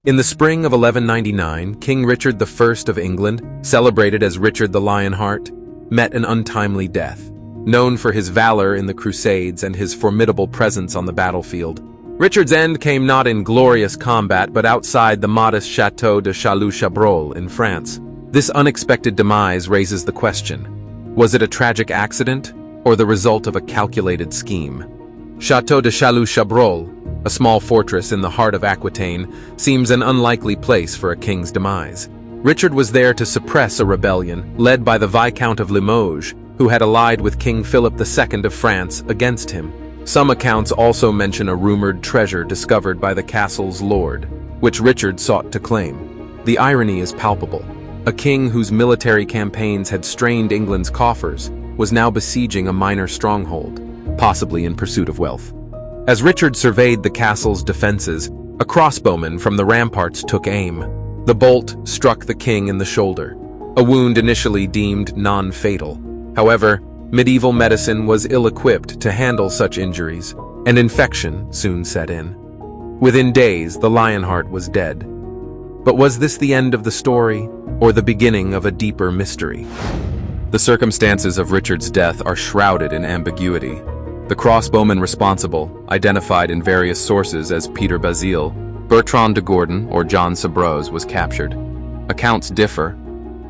In the spring of 1199, King Richard I of England, celebrated as Richard the Lionheart, met an untimely death. Known for his valor in the Crusades and his formidable presence on the battlefield, Richard's end came not in glorious combat but outside the modest Château de Châlus-Chabrol in France. This unexpected demise raises the question: was it a tragic accident or the result of a calculated scheme? Château de Châlus-Chabrol, a small fortress in the heart of Aquitaine, seems an unlikely place for a king's demise. Richard was there to suppress a rebellion led by the Viscount of Limoges, who had allied with King Philip II of France against him. Some accounts also mention a rumored treasure discovered by the castle's lord, which Richard sought to claim. The irony is palpable. A king whose military campaigns had strained England's coffers was now besieging a minor stronghold, possibly in pursuit of wealth. As Richard surveyed the castle's defenses, a crossbowman from the ramparts took aim. The bolt struck the king in the shoulder, a wound initially deemed non-fatal. However, medieval medicine was ill-equipped to handle such injuries, and infection soon set in. Within days, the Lionheart was dead. But was this the end of the story, or the beginning of a deeper mystery? The circumstances of Richard's death are shrouded in ambiguity. The crossbowman responsible, identified in various sources as Peter Basile, Bertrand de Gordon, or John Sabroz, was captured. Accounts differ.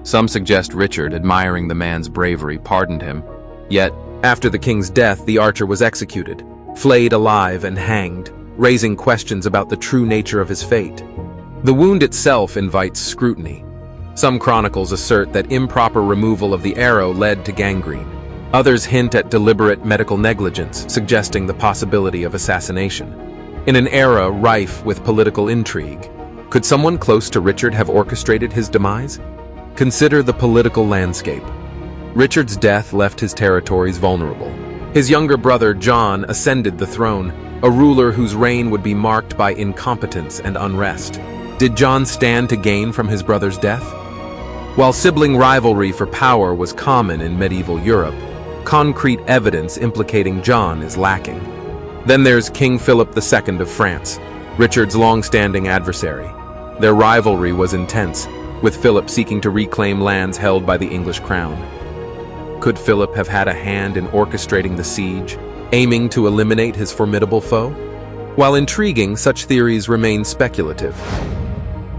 Some suggest Richard, admiring the man's bravery, pardoned him. Yet, after the king's death, the archer was executed, flayed alive and hanged, raising questions about the true nature of his fate. The wound itself invites scrutiny. Some chronicles assert that improper removal of the arrow led to gangrene. Others hint at deliberate medical negligence, suggesting the possibility of assassination. In an era rife with political intrigue, could someone close to Richard have orchestrated his demise? Consider the political landscape. Richard's death left his territories vulnerable. His younger brother John ascended the throne, a ruler whose reign would be marked by incompetence and unrest. Did John stand to gain from his brother's death? While sibling rivalry for power was common in medieval Europe, concrete evidence implicating John is lacking. Then there's King Philip II of France, Richard's long-standing adversary. Their rivalry was intense, with Philip seeking to reclaim lands held by the English crown. Could Philip have had a hand in orchestrating the siege, aiming to eliminate his formidable foe? While intriguing, such theories remain speculative.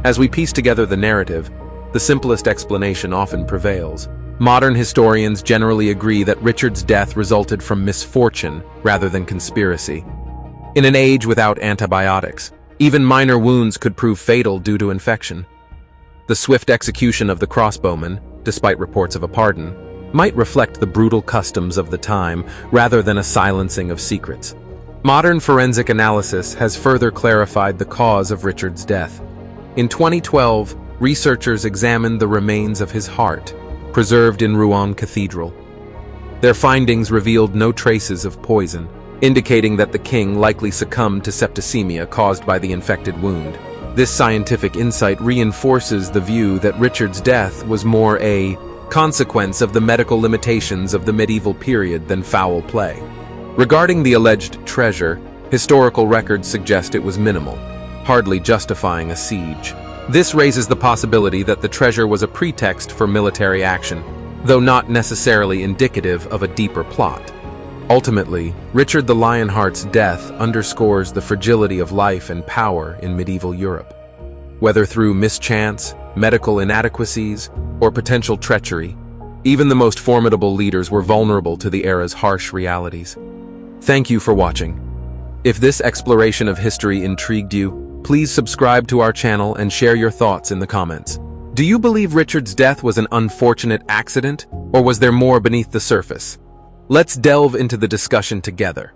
As we piece together the narrative, the simplest explanation often prevails. Modern historians generally agree that Richard's death resulted from misfortune rather than conspiracy. In an age without antibiotics, even minor wounds could prove fatal due to infection. The swift execution of the crossbowman, despite reports of a pardon, might reflect the brutal customs of the time rather than a silencing of secrets. Modern forensic analysis has further clarified the cause of Richard's death. In 2012, researchers examined the remains of his heart, preserved in Rouen Cathedral. Their findings revealed no traces of poison, indicating that the king likely succumbed to septicemia caused by the infected wound. This scientific insight reinforces the view that Richard's death was more a consequence of the medical limitations of the medieval period than foul play. Regarding the alleged treasure, historical records suggest it was minimal, hardly justifying a siege. This raises the possibility that the treasure was a pretext for military action, though not necessarily indicative of a deeper plot. Ultimately, Richard the Lionheart's death underscores the fragility of life and power in medieval Europe. Whether through mischance, medical inadequacies, or potential treachery, even the most formidable leaders were vulnerable to the era's harsh realities. Thank you for watching. If this exploration of history intrigued you, please subscribe to our channel and share your thoughts in the comments. Do you believe Richard's death was an unfortunate accident, or was there more beneath the surface? Let's delve into the discussion together.